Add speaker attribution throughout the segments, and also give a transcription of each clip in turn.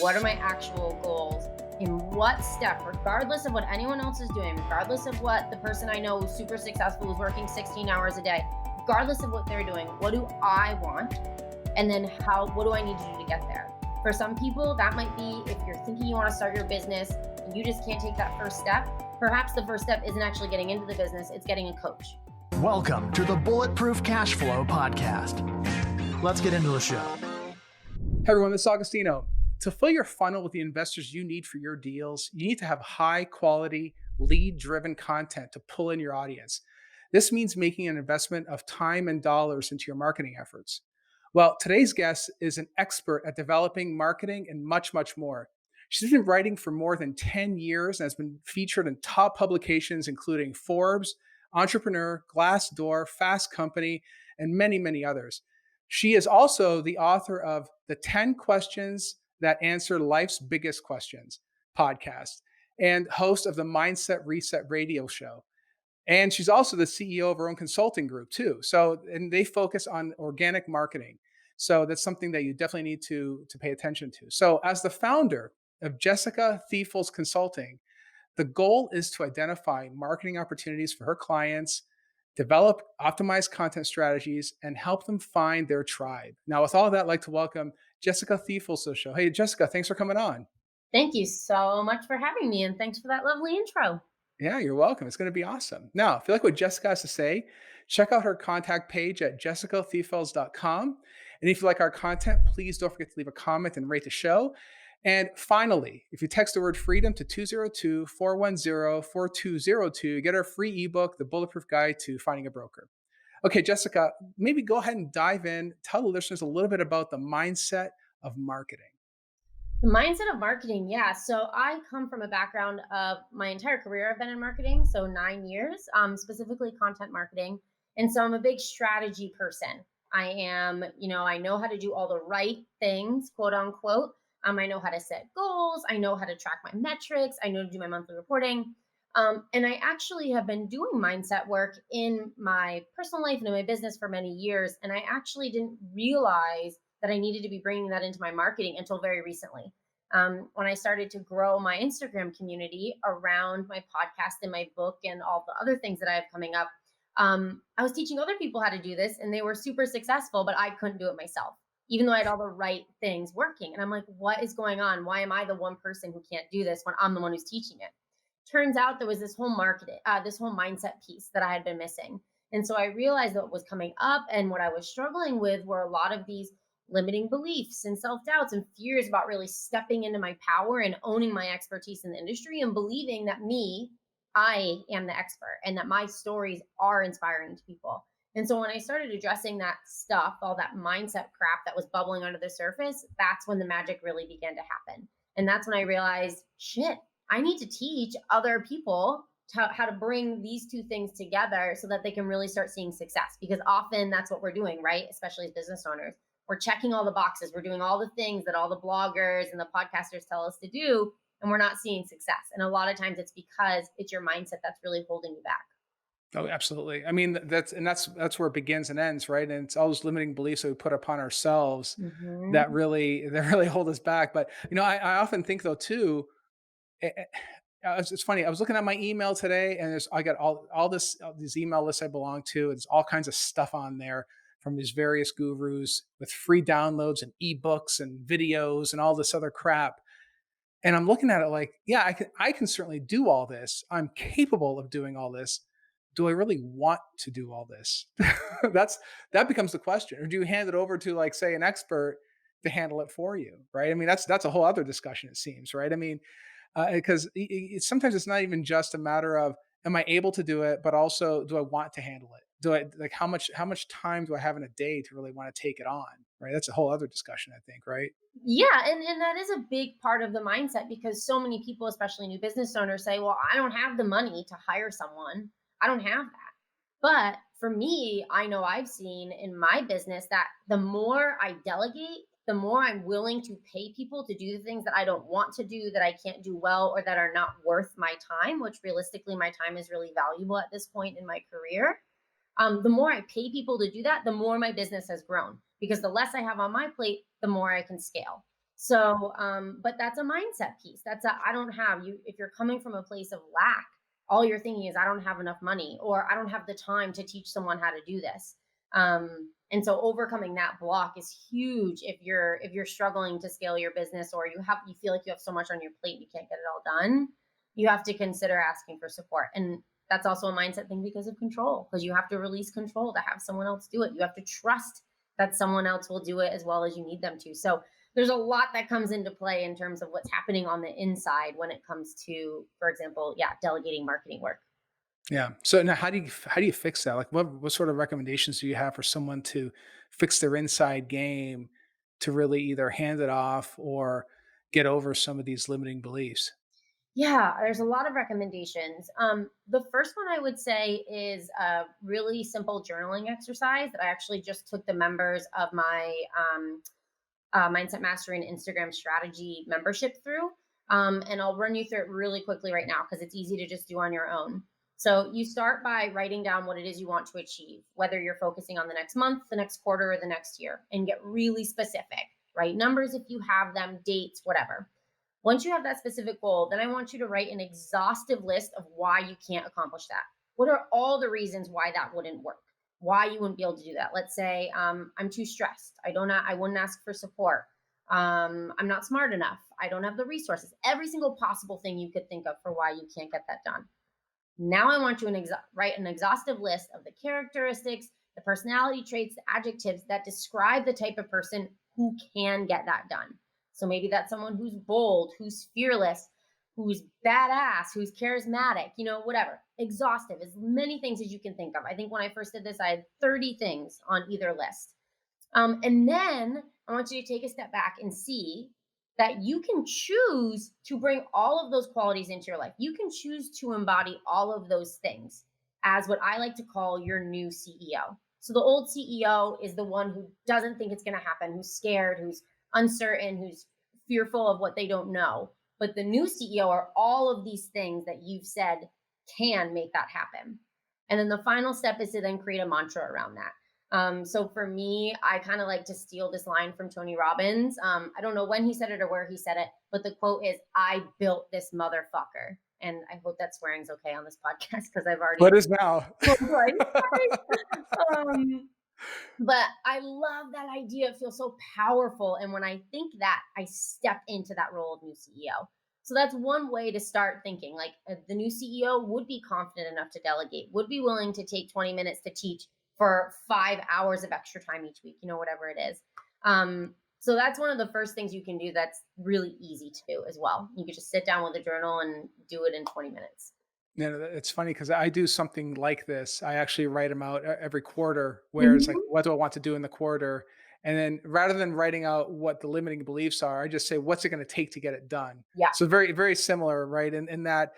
Speaker 1: what are my actual goals, in what step, regardless of what anyone else is doing, regardless of what the person I know who's super successful, who's working 16 hours a day, regardless of what they're doing, what do I want? And then what do I need to do to get there? For some people, that might be if you're thinking you want to start your business and you just can't take that first step, perhaps the first step isn't actually getting into the business, it's getting a coach.
Speaker 2: Welcome to the Bulletproof Cashflow podcast. Let's get into the show.
Speaker 3: Hey everyone, this is Augustino. To fill your funnel with the investors you need for your deals, you need to have high quality, lead-driven content to pull in your audience. This means making an investment of time and dollars into your marketing efforts. Well, today's guest is an expert at developing marketing and much, much more. She's been writing for more than 10 years and has been featured in top publications including Forbes, Entrepreneur, Glassdoor, Fast Company, and many, many others. She is also the author of The 10 Questions That Answer Life's Biggest Questions podcast and host of the Mindset Reset radio show. And she's also the CEO of her own consulting group too. And they focus on organic marketing. So that's something that you definitely need to pay attention to. So as the founder of Jessica Thiefels Consulting, the goal is to identify marketing opportunities for her clients, develop optimized content strategies, and help them find their tribe. Now, with all that, I'd like to welcome Jessica Thiefels to the show. Hey, Jessica, thanks for coming on.
Speaker 1: Thank you so much for having me, and thanks for that lovely intro.
Speaker 3: Yeah, you're welcome. It's going to be awesome. Now, if you like what Jessica has to say, check out her contact page at jessicathiefels.com. And if you like our content, please don't forget to leave a comment and rate the show. And finally, if you text the word freedom to 202-410-4202, you get our free ebook, The Bulletproof Guide to Finding a Broker. Okay, Jessica, maybe go ahead and dive in. Tell the listeners a little bit about the mindset of marketing.
Speaker 1: The mindset of marketing, yeah. So I come from a background of my entire career I've been in marketing, so 9 years, specifically content marketing. And so I'm a big strategy person. I know how to do all the right things, quote unquote. I know how to set goals. I know how to track my metrics. I know to do my monthly reporting. And I actually have been doing mindset work in my personal life and in my business for many years. And I actually didn't realize that I needed to be bringing that into my marketing until very recently. When I started to grow my Instagram community around my podcast and my book and all the other things that I have coming up, I was teaching other people how to do this and they were super successful, but I couldn't do it myself, even though I had all the right things working. And I'm like, what is going on? Why am I the one person who can't do this when I'm the one who's teaching it? Turns out there was this whole this whole mindset piece that I had been missing. And so I realized that what was coming up and what I was struggling with were a lot of these limiting beliefs and self-doubts and fears about really stepping into my power and owning my expertise in the industry and believing that I am the expert and that my stories are inspiring to people. And so when I started addressing that stuff, all that mindset crap that was bubbling under the surface, that's when the magic really began to happen. And that's when I realized, shit, I need to teach other people how to bring these two things together so that they can really start seeing success. Because often that's what we're doing, right? Especially as business owners. We're checking all the boxes. We're doing all the things that all the bloggers and the podcasters tell us to do, and we're not seeing success. And a lot of times it's because it's your mindset that's really holding you back.
Speaker 3: Oh, absolutely. I mean, that's where it begins and ends, right? And it's all those limiting beliefs that we put upon ourselves that really hold us back. But I often think though too, it's funny. I was looking at my email today, and I got these email lists I belong to. There's all kinds of stuff on there from these various gurus with free downloads and ebooks and videos and all this other crap. And I'm looking at it like, yeah, I can certainly do all this. I'm capable of doing all this. Do I really want to do all this? That becomes the question. Or do you hand it over to, like, say, an expert to handle it for you, right? I mean, that's a whole other discussion, it seems, right? I mean, because sometimes it's not even just a matter of, am I able to do it, but also, do I want to handle it? Do I, like, how much time do I have in a day to really want to take it on, right? That's a whole other discussion, I think, right?
Speaker 1: Yeah, and that is a big part of the mindset, because so many people, especially new business owners, say, well, I don't have the money to hire someone. I don't have that. But for me, I know I've seen in my business that the more I delegate, the more I'm willing to pay people to do the things that I don't want to do, that I can't do well, or that are not worth my time, which realistically, my time is really valuable at this point in my career. The more I pay people to do that, the more my business has grown, because the less I have on my plate, the more I can scale. So, but that's a mindset piece. That's a I don't have you if you're coming from a place of lack, all you're thinking is I don't have enough money or I don't have the time to teach someone how to do this. And so overcoming that block is huge if you're struggling to scale your business or you feel like you have so much on your plate you can't get it all done. You have to consider asking for support. And that's also a mindset thing because of control, because you have to release control to have someone else do it. You have to trust that someone else will do it as well as you need them to. So there's a lot that comes into play in terms of what's happening on the inside when it comes to, for example, yeah, delegating marketing work.
Speaker 3: Yeah. So now how do you fix that? Like what sort of recommendations do you have for someone to fix their inside game to really either hand it off or get over some of these limiting beliefs?
Speaker 1: Yeah, there's a lot of recommendations. The first one I would say is a really simple journaling exercise that I actually just took the members of my Mindset Mastery and Instagram strategy membership through. And I'll run you through it really quickly right now because it's easy to just do on your own. So you start by writing down what it is you want to achieve, whether you're focusing on the next month, the next quarter, or the next year, and get really specific. Write numbers if you have them, dates, whatever. Once you have that specific goal, then I want you to write an exhaustive list of why you can't accomplish that. What are all the reasons why that wouldn't work? Why you wouldn't be able to do that? Let's say I'm too stressed. I wouldn't ask for support. I'm not smart enough. I don't have the resources. Every single possible thing you could think of for why you can't get that done. Now I want you to write an exhaustive list of the characteristics, the personality traits, the adjectives that describe the type of person who can get that done. So maybe that's someone who's bold, who's fearless, who's badass, who's charismatic, whatever. Exhaustive, as many things as you can think of. I think when I first did this, I had 30 things on either list. And then I want you to take a step back and see that you can choose to bring all of those qualities into your life. You can choose to embody all of those things as what I like to call your new CEO. So the old CEO is the one who doesn't think it's going to happen, who's scared, who's uncertain, who's fearful of what they don't know. But the new CEO are all of these things that you've said can make that happen. And then the final step is to then create a mantra around that. So for me, I kind of like to steal this line from Tony Robbins. I don't know when he said it or where he said it, but the quote is, I built this motherfucker. And I hope that swearing's okay on this podcast because I've already
Speaker 3: What is now?
Speaker 1: told twice. um, but I love that idea. It feels so powerful. And when I think that, I step into that role of new CEO. So that's one way to start thinking like the new CEO would be confident enough to delegate, would be willing to take 20 minutes to teach for 5 hours of extra time each week, whatever it is. So that's one of the first things you can do that's really easy to do as well. You could just sit down with a journal and do it in 20 minutes.
Speaker 3: It's funny because I do something like this. I actually write them out every quarter where it's like,
Speaker 1: Mhm.
Speaker 3: what do I want to do in the quarter? And then rather than writing out what the limiting beliefs are, I just say, what's it going to take to get it done?
Speaker 1: Yeah.
Speaker 3: So very, very similar, right? In that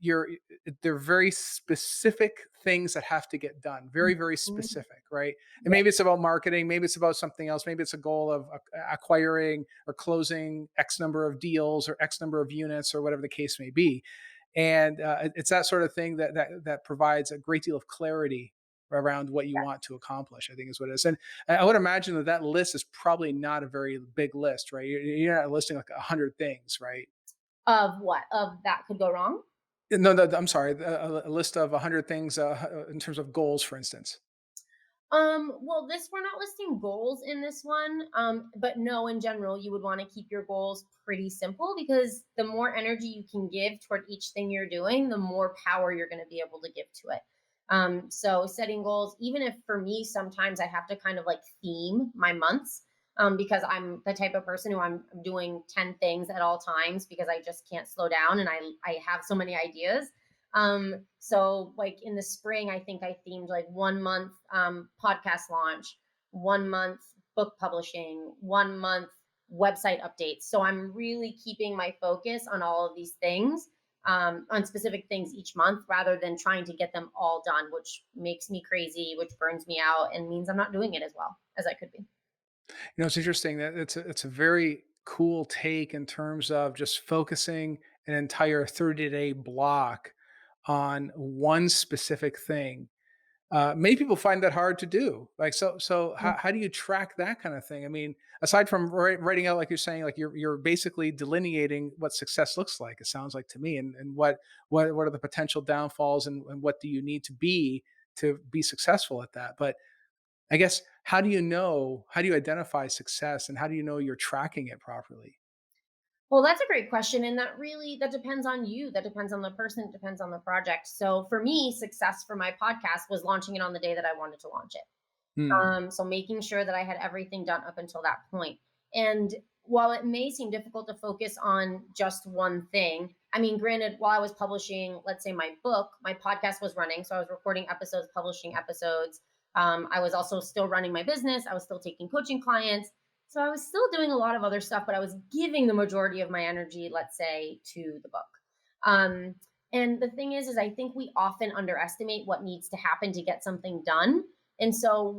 Speaker 3: they're very specific things that have to get done. Very, very
Speaker 1: Mhm.
Speaker 3: specific, right? And
Speaker 1: Yeah.
Speaker 3: maybe it's about marketing. Maybe it's about something else. Maybe it's a goal of acquiring or closing X number of deals or X number of units or whatever the case may be, and it's that sort of thing that provides a great deal of clarity around what you want to accomplish. I think is what it is, and I would imagine that list is probably not a very big list, right? You're not listing like 100 things, right?
Speaker 1: Of what? Of that could go wrong?
Speaker 3: No, no, I'm sorry, a list of 100 things in terms of goals, for instance.
Speaker 1: Well, this we're not listing goals in this one. But no, in general, you would want to keep your goals pretty simple because the more energy you can give toward each thing you're doing, the more power you're going to be able to give to it. So setting goals, even if for me, sometimes I have to kind of like theme my months, because I'm the type of person who I'm doing 10 things at all times because I just can't slow down and I have so many ideas. So like in the spring, I think I themed like 1 month podcast launch, 1 month book publishing, 1 month website updates. So I'm really keeping my focus on all of these things, on specific things each month rather than trying to get them all done, which makes me crazy, which burns me out and means I'm not doing it as well as I could be.
Speaker 3: It's interesting that it's a very cool take in terms of just focusing an entire 30-day block on one specific thing Many people find that hard to do. Like, so
Speaker 1: Mm.
Speaker 3: how do you track that kind of thing? I mean, aside from writing out, like you're saying, like you're basically delineating what success looks like. It sounds like to me, and what are the potential downfalls, and what do you need to be successful at that? But I guess how do you know? How do you identify success, and how do you know you're tracking it properly?
Speaker 1: Well, that's a great question, and that depends on you. That depends on the person. It depends on the project. So for me, success for my podcast was launching it on the day that I wanted to launch it.
Speaker 3: Hmm.
Speaker 1: So making sure that I had everything done up until that point. And while it may seem difficult to focus on just one thing, I mean, granted, while I was publishing, let's say my book, my podcast was running. So I was recording episodes, publishing episodes. I was also still running my business. I was still taking coaching clients. So I was still doing a lot of other stuff, but I was giving the majority of my energy, let's say, to the book. Um, and the thing is I think we often underestimate what needs to happen to get something done. And so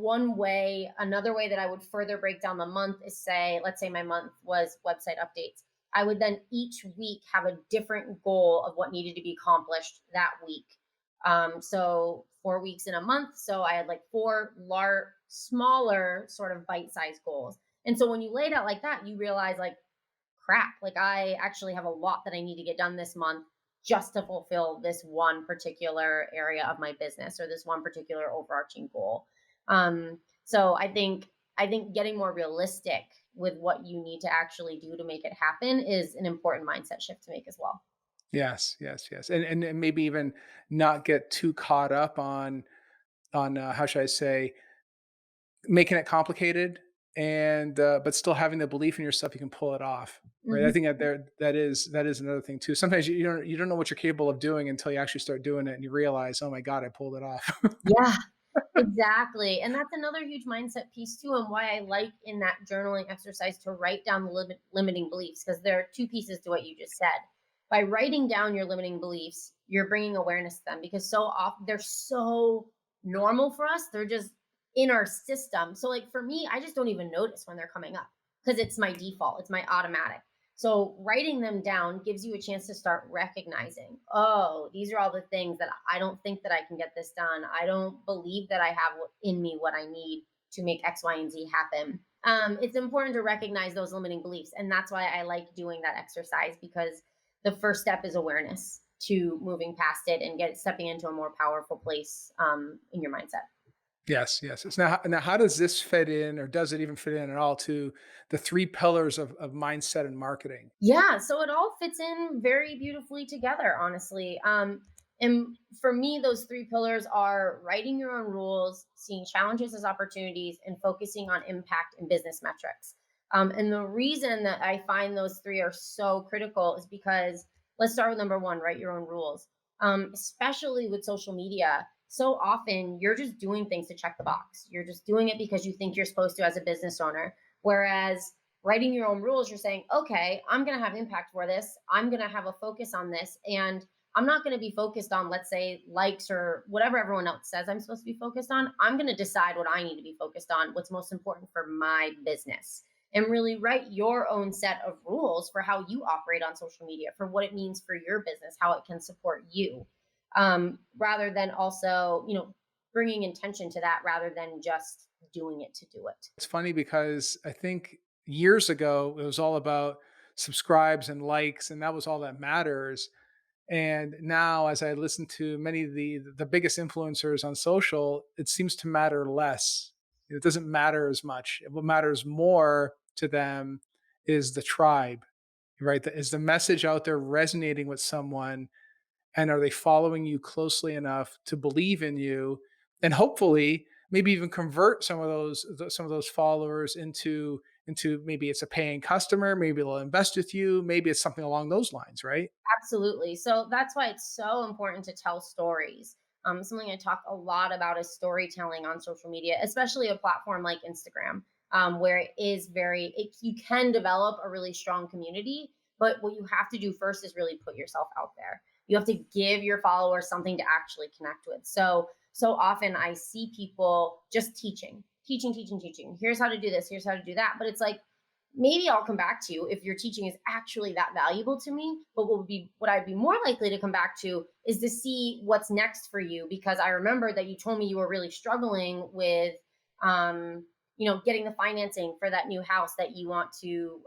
Speaker 1: another way that I would further break down the month is say, let's say my month was website updates. I would then each week have a different goal of what needed to be accomplished that week. So 4 weeks in a month. So I had like smaller sort of bite-sized goals. And so when you lay it out like that, you realize like, crap, like I actually have a lot that I need to get done this month just to fulfill this one particular area of my business or this one particular overarching goal. So I think getting more realistic with what you need to actually do to make it happen is an important mindset shift to make as well.
Speaker 3: Yes, yes, yes, and maybe even not get too caught up on how should I say, making it complicated, and but still having the belief in yourself you can pull it off, right? I
Speaker 1: Mhm.
Speaker 3: think that is another thing too. Sometimes you don't know what you're capable of doing until you actually start doing it, and you realize, oh my god, I pulled it off.
Speaker 1: Yeah, exactly. And that's another huge mindset piece too, and why I like in that journaling exercise to write down the limiting beliefs, because there are two pieces to what you just said. By writing down your limiting beliefs, you're bringing awareness to them because so often they're so normal for us. They're just in our system. So, like for me, I just don't even notice when they're coming up because it's my default, it's my automatic. So writing them down gives you a chance to start recognizing, oh, these are all the things that I don't think that I can get this done. I don't believe that I have in me what I need to make X, Y, and Z happen. It's important to recognize those limiting beliefs. And that's why I like doing that exercise, because the first step is awareness to moving past it and stepping into a more powerful place in your mindset.
Speaker 3: Yes, yes. It's now how does this fit in, or does it even fit in at all, to the three pillars of mindset and marketing?
Speaker 1: Yeah, so it all fits in very beautifully together, honestly. And for me, those three pillars are writing your own rules, seeing challenges as opportunities, and focusing on impact and business metrics. And the reason that I find those three are so critical is because let's start with number one, write your own rules. Especially with social media, so often you're just doing things to check the box. You're just doing it because you think you're supposed to as a business owner. Whereas writing your own rules, you're saying, okay, I'm going to have impact for this. I'm going to have a focus on this. And I'm not going to be focused on, let's say, likes or whatever everyone else says I'm supposed to be focused on. I'm going to decide what I need to be focused on, what's most important for my business, and really write your own set of rules for how you operate on social media, for what it means for your business, how it can support you, rather than also, bringing intention to that rather than just doing it to do it.
Speaker 3: It's funny because I think years ago it was all about subscribes and likes, and that was all that matters. And now, as I listen to many of the biggest influencers on social, it seems to matter less. It doesn't matter as much. What matters more to them is the tribe, right? Is the message out there resonating with someone, and are they following you closely enough to believe in you, and hopefully maybe even convert some of those followers into maybe it's a paying customer, maybe they'll invest with you, maybe it's something along those lines, right?
Speaker 1: Absolutely. So that's why it's so important to tell stories. Something I talk a lot about is storytelling on social media, especially a platform like Instagram, where you can develop a really strong community. But what you have to do first is really put yourself out there. You have to give your followers something to actually connect with. So often I see people just teaching, teaching, teaching, teaching. Here's how to do this. Here's how to do that. But it's like, maybe I'll come back to you if your teaching is actually that valuable to me. But what I'd be more likely to come back to is to see what's next for you, because I remember that you told me you were really struggling with getting the financing for that new house that you want to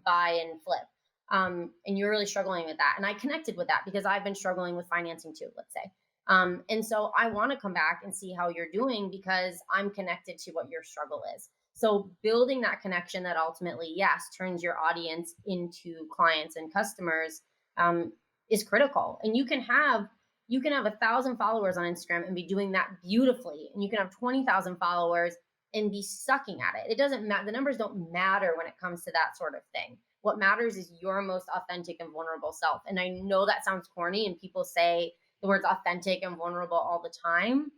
Speaker 1: buy and flip. And you're really struggling with that. And I connected with that because I've been struggling with financing too, let's say. And so I want to come back and see how you're doing because I'm connected to what your struggle is. So building that connection that ultimately, yes, turns your audience into clients and customers um, is critical. And you can have 1,000 followers on Instagram and be doing that beautifully, and you can have 20,000 followers and be sucking at it. It doesn't matter. The numbers don't matter when it comes to that sort of thing. What matters is your most authentic and vulnerable self. And I know that sounds corny, and people say the words authentic and vulnerable all the time.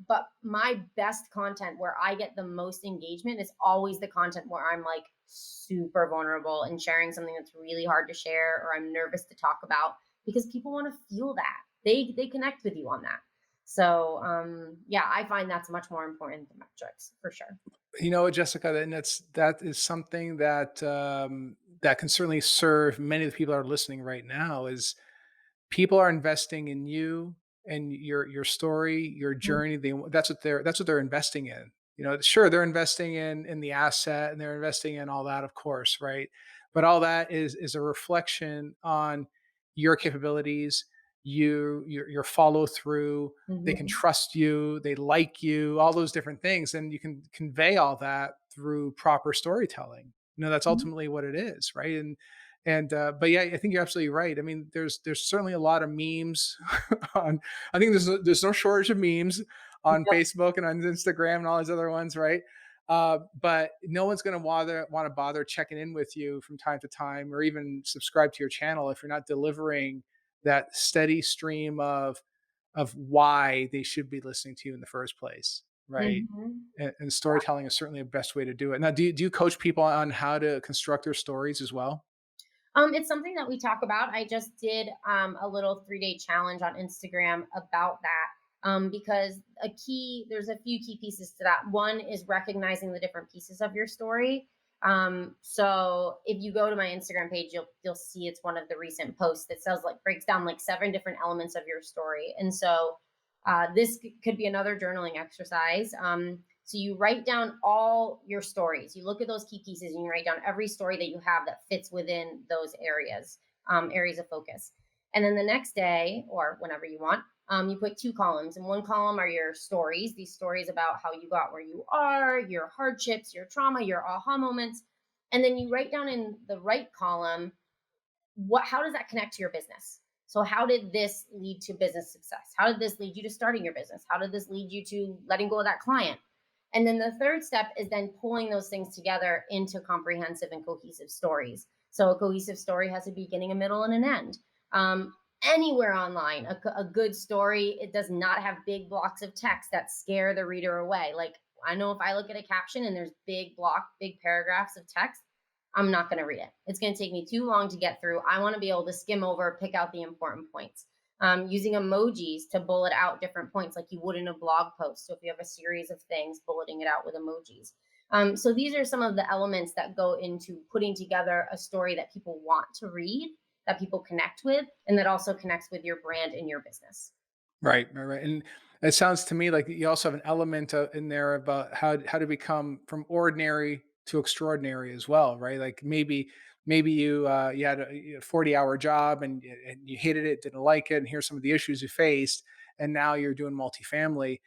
Speaker 1: But my best content where I get the most engagement is always the content where I'm like super vulnerable and sharing something that's really hard to share or I'm nervous to talk about, because people want to feel that. They connect with you on that. So yeah, I find that's much more important than metrics for sure.
Speaker 3: You know what, Jessica, and that is something that that can certainly serve many of the people that are listening right now. Is people are investing in you and your story, your
Speaker 1: Mhm.
Speaker 3: journey. That's what they're investing in. Sure, they're investing in the asset and they're investing in all that, of course, right? But all that is a reflection on your capabilities, your follow through. They can
Speaker 1: Mhm.
Speaker 3: trust you, they like you, all those different things, and you can convey all that through proper storytelling. That's
Speaker 1: Mhm.
Speaker 3: ultimately what it is, right? And but yeah, I think you're absolutely right. I mean, there's certainly a lot of memes on. I think there's no shortage of memes on
Speaker 1: Yep.
Speaker 3: Facebook and on Instagram and all these other ones, right? But no one's going to want to bother checking in with you from time to time, or even subscribe to your channel if you're not delivering that steady stream of why they should be listening to you in the first place, right?
Speaker 1: Mhm.
Speaker 3: And storytelling is certainly the best way to do it. Now, do you coach people on how to construct their stories as well?
Speaker 1: It's something that we talk about. I just did a little 3-day challenge on Instagram about that. Because there's a few key pieces to that. One is recognizing the different pieces of your story. So if you go to my Instagram page, you'll see it's one of the recent posts that says like breaks down like 7 different elements of your story. And so this could be another journaling exercise. So you write down all your stories. You look at those key pieces and you write down every story that you have that fits within those areas of focus. And then the next day, or whenever you want, you put 2 columns. In one column are your stories, these stories about how you got where you are, your hardships, your trauma, your aha moments. And then you write down in the right column, how does that connect to your business? So how did this lead to business success? How did this lead you to starting your business? How did this lead you to letting go of that client? And then the third step is then pulling those things together into comprehensive and cohesive stories. So a cohesive story has a beginning, a middle, and an end. um, Anywhere online, a good story, it does not have big blocks of text that scare the reader away. Like, I know if I look at a caption and there's big paragraphs of text, I'm not going to read it. It's going to take me too long to get through. I want to be able to skim over, pick out the important points. Using emojis to bullet out different points like you would in a blog post. So if you have a series of things, bulleting it out with emojis. So these are some of the elements that go into putting together a story that people want to read, that people connect with, and that also connects with your brand and your business.
Speaker 3: Right, right, right. And it sounds to me like you also have an element in there about how to become from ordinary to extraordinary as well, right? Like maybe you had a 40-hour job and you hated it, didn't like it, and here's some of the issues you faced, and now you're doing multifamily.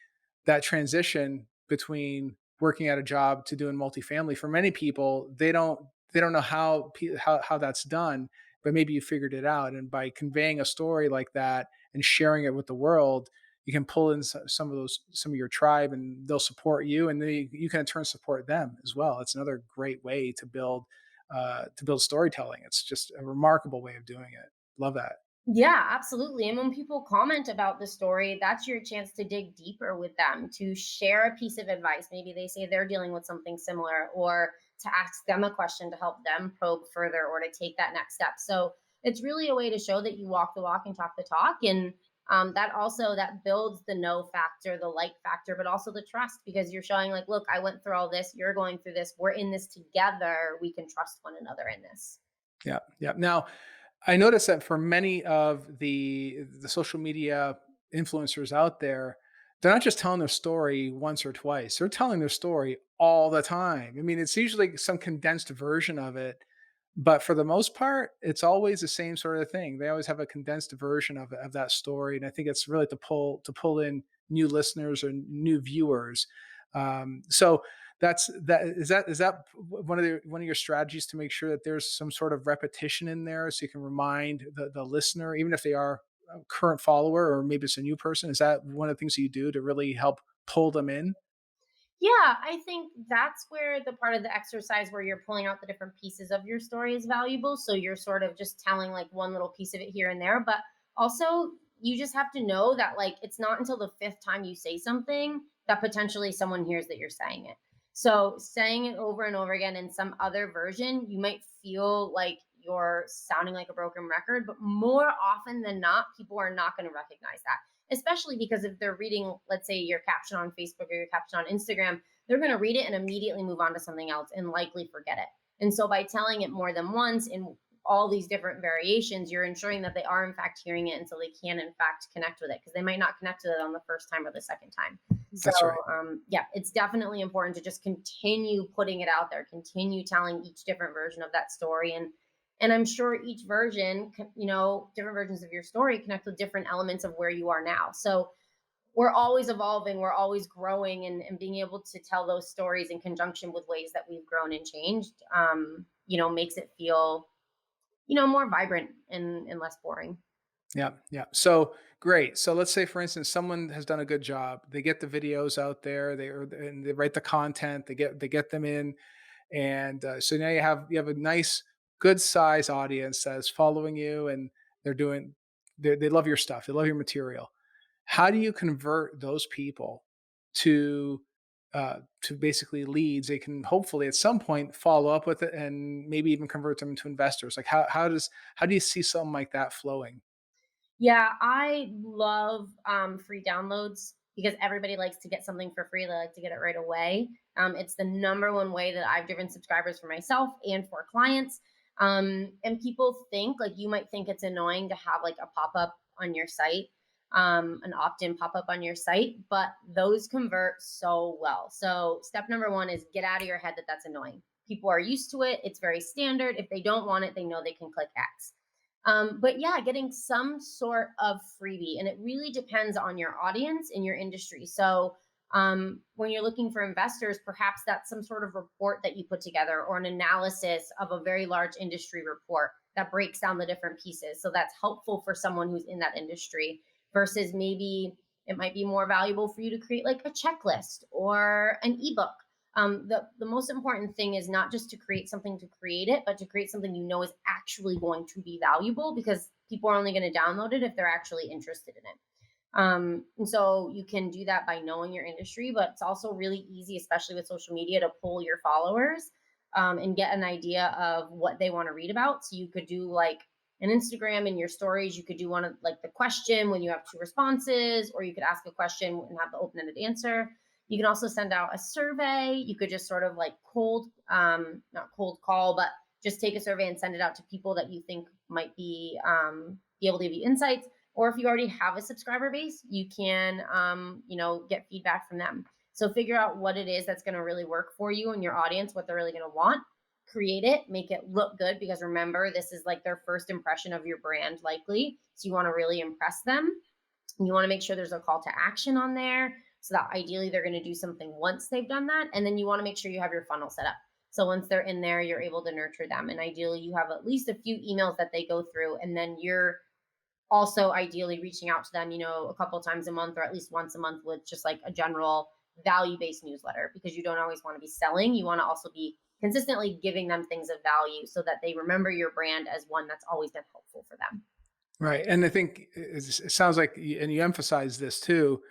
Speaker 3: That transition between working at a job to doing multifamily, for many people, they don't know how that's done, but maybe you figured it out, and by conveying a story like that and sharing it with the world, you can pull in some of your tribe, and they'll support you, and you can in turn support them as well. It's another great way to build storytelling. It's just a remarkable way of doing it. Love that.
Speaker 1: Yeah, absolutely. And when people comment about the story, that's your chance to dig deeper with them, to share a piece of advice. Maybe they say they're dealing with something similar, or to ask them a question to help them probe further or to take that next step. So it's really a way to show that you walk the walk and talk the talk. And That builds the know factor, the like factor, but also the trust, because you're showing like, look, I went through all this, you're going through this, we're in this together, we can trust one another in this.
Speaker 3: Yeah. Yeah. Now, I noticed that for many of the social media influencers out there, they're not just telling their story once or twice. They're telling their story all the time. I mean, it's usually some condensed version of it, but for the most part, it's always the same sort of thing. They always have a condensed version of that story, and I think it's really to pull in new listeners or new viewers. So that one of your strategies to make sure that there's some sort of repetition in there, so you can remind the listener, even if they are a current follower or maybe it's a new person. Is that one of the things that you do to really help pull them in?
Speaker 1: Yeah, I think that's where the part of the exercise where you're pulling out the different pieces of your story is valuable. So you're sort of just telling like one little piece of it here and there, but also you just have to know that like it's not until the fifth time you say something that potentially someone hears that you're saying it. So saying it over and over again in some other version, you might feel like you're sounding like a broken record, but more often than not, people are not going to recognize that, especially because if they're reading, let's say, your caption on Facebook or your caption on Instagram, they're going to read it and immediately move on to something else and likely forget it. And so by telling it more than once in all these different variations, you're ensuring that they are in fact hearing it, and so they can in fact connect with it, because they might not connect with it on the first time or the second time. So
Speaker 3: That's right.
Speaker 1: yeah, it's definitely important to just continue putting it out there, continue telling each different version of that story. And I'm sure each version, different versions of your story connect with different elements of where you are now. So we're always evolving, we're always growing, and being able to tell those stories in conjunction with ways that we've grown and changed, makes it feel, more vibrant and less boring.
Speaker 3: Yeah, yeah. So great. So let's say, for instance, someone has done a good job. They get the videos out there. And they write the content. They get them in, and so now you have a nice, good size audience that is following you, and they're doing they love your stuff. They love your material. How do you convert those people to to basically leads? They can hopefully at some point follow up with it and maybe even convert them into investors. Like how do you see something like that flowing?
Speaker 1: Yeah, I love free downloads because everybody likes to get something for free. They like to get it right away. It's the number one way that I've driven subscribers for myself and for clients. And people think, like, you might think it's annoying to have like a pop up on your site, an opt in pop up on your site, but those convert so well. So, step number one is get out of your head that that's annoying. People are used to it, it's very standard. If they don't want it, they know they can click X. But yeah, getting some sort of freebie, and it really depends on your audience and your industry. So, when you're looking for investors, perhaps that's some sort of report that you put together or an analysis of a very large industry report that breaks down the different pieces. So, that's helpful for someone who's in that industry, versus maybe it might be more valuable for you to create like a checklist or an ebook. The most important thing is not just to create something to create it, but to create something is actually going to be valuable, because people are only going to download it if they're actually interested in it. And so you can do that by knowing your industry, but it's also really easy, especially with social media, to pull your followers and get an idea of what they want to read about. So you could do like an Instagram in your stories. You could do one of like the question when you have two responses, or you could ask a question and have the open ended answer. You can also send out a survey. You could just sort of like not cold call, but just take a survey and send it out to people that you think might be able to give you insights. Or if you already have a subscriber base, you can, get feedback from them. So figure out what it is that's going to really work for you and your audience, what they're really going to want. Create it, make it look good, because remember, this is like their first impression of your brand, likely. So you want to really impress them. You want to make sure there's a call to action on there, so that ideally they're going to do something once they've done that. And then you want to make sure you have your funnel set up. So once they're in there, you're able to nurture them. And ideally, you have at least a few emails that they go through. And then you're also ideally reaching out to them, a couple times a month or at least once a month with just like a general value based newsletter, because you don't always want to be selling. You want to also be consistently giving them things of value so that they remember your brand as one that's always been helpful for them.
Speaker 3: Right. And I think it sounds like, and you emphasize this too,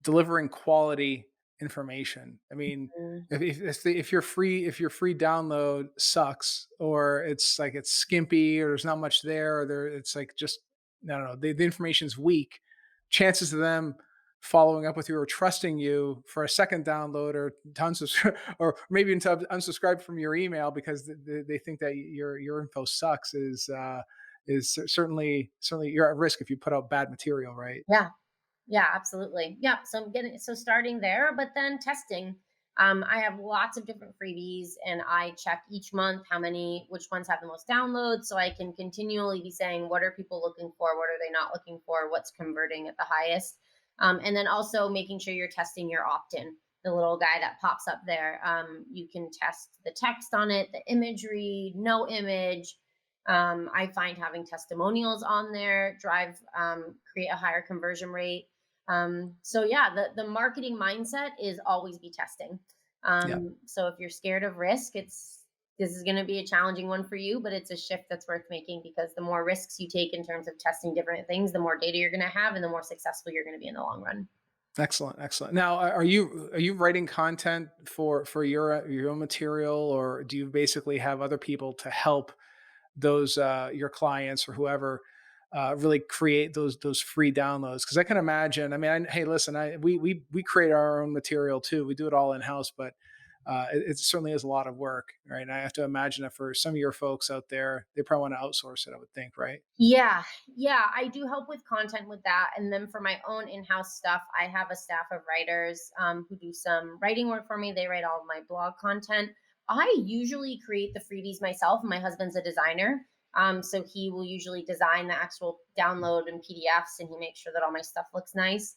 Speaker 3: delivering quality information. I mean,
Speaker 1: Mm.
Speaker 3: if your free download sucks, or it's like it's skimpy, or there's not much there, or it's like just I don't know, the information's weak. chances of them following up with you or trusting you for a second download or to unsubscribe or maybe even to unsubscribe from your email because they think that your info sucks is certainly you're at risk if you put out bad material, right?
Speaker 1: Yeah. Yeah, absolutely. Yeah. So starting there, but then testing. I have lots of different freebies and I check each month which ones have the most downloads. So I can continually be saying, what are people looking for? What are they not looking for? What's converting at the highest? And then also making sure you're testing your opt in, the little guy that pops up there. You can test the text on it, the imagery, no image. I find having testimonials on there create a higher conversion rate. So yeah, the marketing mindset is always be testing.
Speaker 3: Yeah.
Speaker 1: So if you're scared of risk, this is going to be a challenging one for you, but it's a shift that's worth making because the more risks you take in terms of testing different things, the more data you're going to have, and the more successful you're going to be in the long run.
Speaker 3: Excellent, excellent. Now, are you writing content for your own material, or do you basically have other people to help those your clients or whoever really create those free downloads? Because I can imagine. I mean, hey, listen, we create our own material too. We do it all in house, but it certainly is a lot of work, right? And I have to imagine that for some of your folks out there, they probably want to outsource it. I would think, right?
Speaker 1: Yeah, yeah, I do help with content with that. And then for my own in house stuff, I have a staff of writers who do some writing work for me. They write all of my blog content. I usually create the freebies myself. My husband's a designer. So he will usually design the actual download and PDFs and he makes sure that all my stuff looks nice.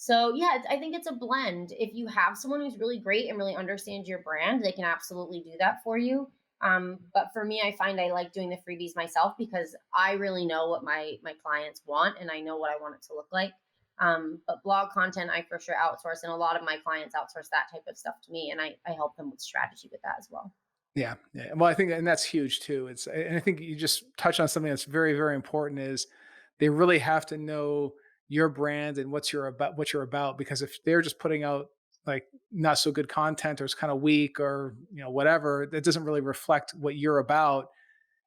Speaker 1: So yeah, I think it's a blend. If you have someone who's really great and really understands your brand, they can absolutely do that for you. But for me, I find I like doing the freebies myself because I really know what my clients want and I know what I want it to look like. But blog content, I for sure outsource, and a lot of my clients outsource that type of stuff to me, and I help them with strategy with that as well.
Speaker 3: Yeah, yeah. Well, I think, and that's huge too. And I think you just touched on something that's very, very important. Is they really have to know your brand and what you're about. Because if they're just putting out like not so good content or it's kind of weak or whatever, that doesn't really reflect what you're about.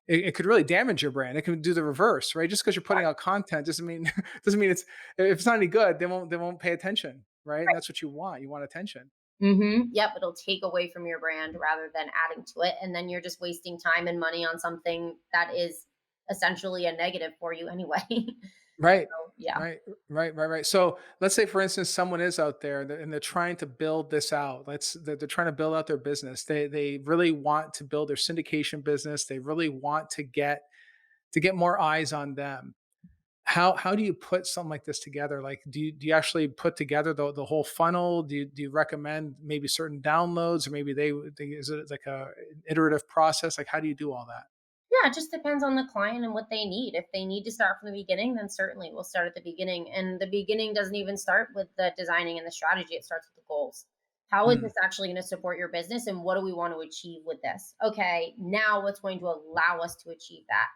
Speaker 3: It could really damage your brand. It can do the reverse, right? Just because you're putting out content doesn't mean doesn't mean it's if it's not any good, they won't pay attention, right? And that's what you want. You want attention.
Speaker 1: Yep, it'll take away from your brand rather than adding to it, and then you're just wasting time and money on something that is essentially a negative for you anyway.
Speaker 3: Right.
Speaker 1: Yeah.
Speaker 3: Right. So let's say, for instance, someone is out there and they're trying to build this out. They're trying to build out their business. They really want to build their syndication business. They really want to get more eyes on them. How do you put something like this together? Like, do you actually put together the whole funnel? Do you recommend maybe certain downloads, or maybe they is it like an iterative process? Like, how do you do all that?
Speaker 1: Yeah, it just depends on the client and what they need. If they need to start from the beginning, then certainly we'll start at the beginning. And the beginning doesn't even start with the designing and the strategy, it starts with the goals. How is
Speaker 3: Mm,
Speaker 1: this actually going to support your business and what do we want to achieve with this? Okay, now what's going to allow us to achieve that?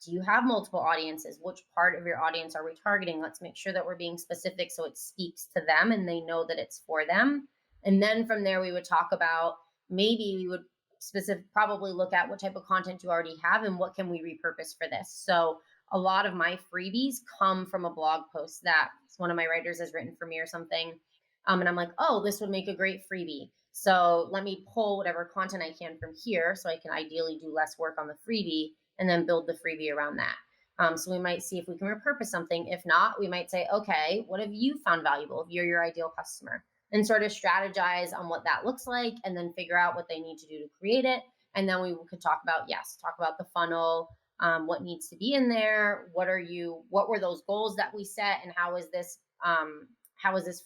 Speaker 1: Do you have multiple audiences? Which part of your audience are we targeting? Let's make sure that we're being specific so it speaks to them and they know that it's for them. And then from there, we would talk about maybe we would probably look at what type of content you already have and what can we repurpose for this. So a lot of my freebies come from a blog post that one of my writers has written for me or something. And I'm like, oh, this would make a great freebie. So let me pull whatever content I can from here so I can ideally do less work on the freebie and then build the freebie around that. So we might see if we can repurpose something. If not, we might say, okay, what have you found valuable if you're your ideal customer? And sort of strategize on what that looks like and then figure out what they need to do to create it. And then we could talk about, yes, talk about the funnel, what needs to be in there. What were those goals that we set and how is this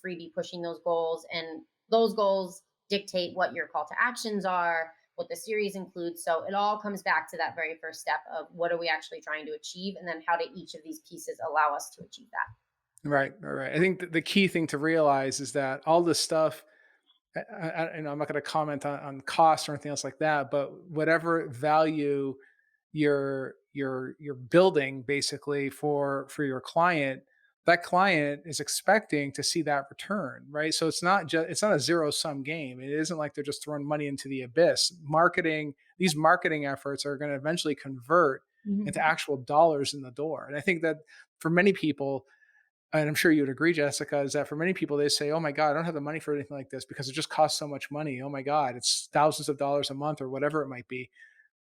Speaker 1: freebie pushing those goals? And those goals dictate what your call to actions are, what the series includes. So it all comes back to that very first step of what are we actually trying to achieve? And then how do each of these pieces allow us to achieve that?
Speaker 3: right. I think the key thing to realize is that all this stuff. I'm not going to comment on cost or anything else like that, but whatever value you're building basically for your client, that client is expecting to see that return, right? So it's not a zero sum game. It isn't like they're just throwing money into the abyss. These marketing efforts are going to eventually convert into
Speaker 1: Mhm.
Speaker 3: actual dollars in the door. And I think that for many people, and I'm sure you would agree, Jessica, is that for many people, they say, oh my God, I don't have the money for anything like this because it just costs so much money. Oh my God, it's thousands of dollars a month or whatever it might be.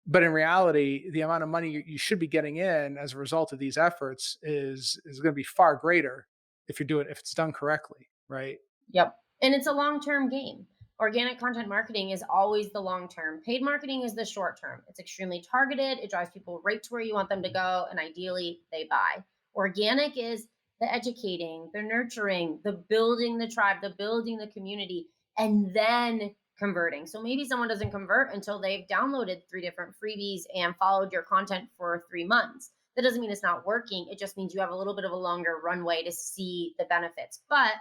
Speaker 3: But in reality, the amount of money you should be getting in as a result of these efforts is going to be far greater if if it's done correctly, right?
Speaker 1: Yep. And it's a long-term game. Organic content marketing is always the long term. Paid marketing is the short term. It's extremely targeted. It drives people right to where you want them to go. And ideally, they buy. Organic is the educating, the nurturing, the building the tribe, the building the community, and then converting. So maybe someone doesn't convert until they've downloaded 3 different freebies and followed your content for 3 months. That doesn't mean it's not working. It just means you have a little bit of a longer runway to see the benefits. But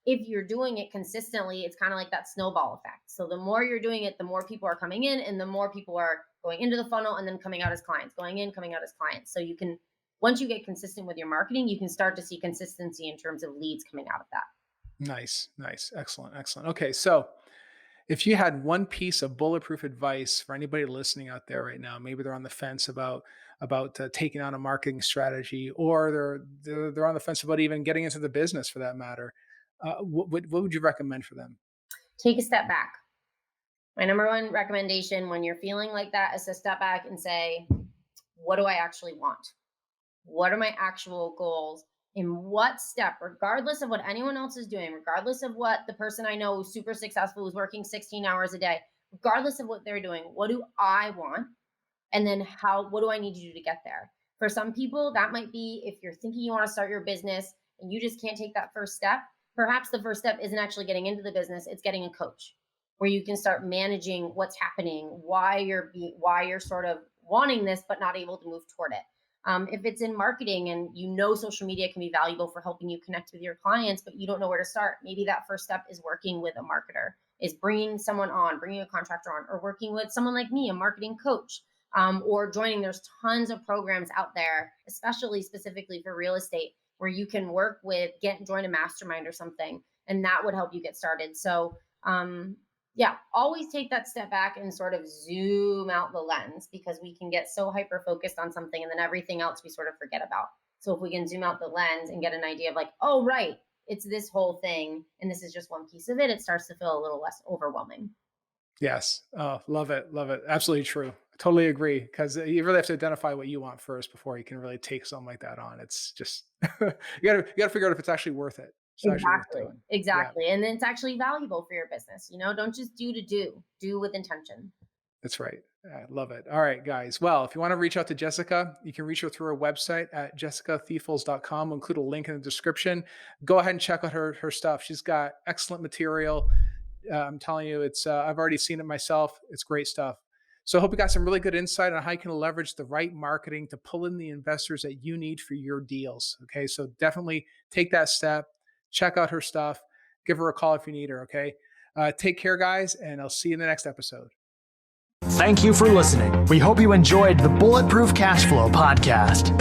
Speaker 1: if you're doing it consistently, it's kind of like that snowball effect. So the more you're doing it, the more people are coming in and the more people are going into the funnel and then coming out as clients, going in, coming out as clients. So you can, once you get consistent with your marketing, you can start to see consistency in terms of leads coming out of that.
Speaker 3: Nice, nice. Excellent, excellent. Okay. So if you had one piece of bulletproof advice for anybody listening out there right now, maybe they're on the fence about taking on a marketing strategy, or they're on the fence about even getting into the business for that matter, what would you recommend for them?
Speaker 1: Take a step back. My number one recommendation when you're feeling like that is to step back and say, what do I actually want? What are my actual goals? In what step, regardless of what anyone else is doing, regardless of what the person I know who's super successful, who's working 16 hours a day, regardless of what they're doing, what do I want? And then what do I need to do to get there? For some people, that might be if you're thinking you want to start your business and you just can't take that first step. Perhaps the first step isn't actually getting into the business, it's getting a coach where you can start managing what's happening, why you're sort of wanting this but not able to move toward it. If it's in marketing and social media can be valuable for helping you connect with your clients, but you don't know where to start, maybe that first step is working with a marketer, is bringing someone on, bringing a contractor on, or working with someone like me, a marketing coach, or joining. There's tons of programs out there, especially specifically for real estate, where you can work with, join a mastermind or something, and that would help you get started. So yeah, always take that step back and sort of zoom out the lens, because we can get so hyper focused on something and then everything else we sort of forget about. So if we can zoom out the lens and get an idea of like, oh, right, it's this whole thing and this is just one piece of it, it starts to feel a little less overwhelming.
Speaker 3: Yes. Oh, love it. Love it. Absolutely true. Totally agree. Because you really have to identify what you want first before you can really take something like that on. It's just you gotta figure out if it's actually worth it. It's actually worth
Speaker 1: Exactly.
Speaker 3: doing. Yeah,
Speaker 1: Exactly. And then it's actually valuable for your business. Don't just do with intention.
Speaker 3: that's right. I love it. All right, guys. Well, if you want to reach out to Jessica, you can reach her through her website at jessicathiefels.com. We'll include a link in the description. Go ahead and check out her stuff. She's got excellent material. I'm telling you, it's I've already seen it myself. It's great stuff. So I hope you got some really good insight on how you can leverage the right marketing to pull in the investors that you need for your deals. Okay, so definitely take that step. Check out her stuff. Give her a call if you need her. Okay, take care, guys, and I'll see you in the next episode.
Speaker 2: Thank you for listening. We hope you enjoyed the Bulletproof Cashflow podcast.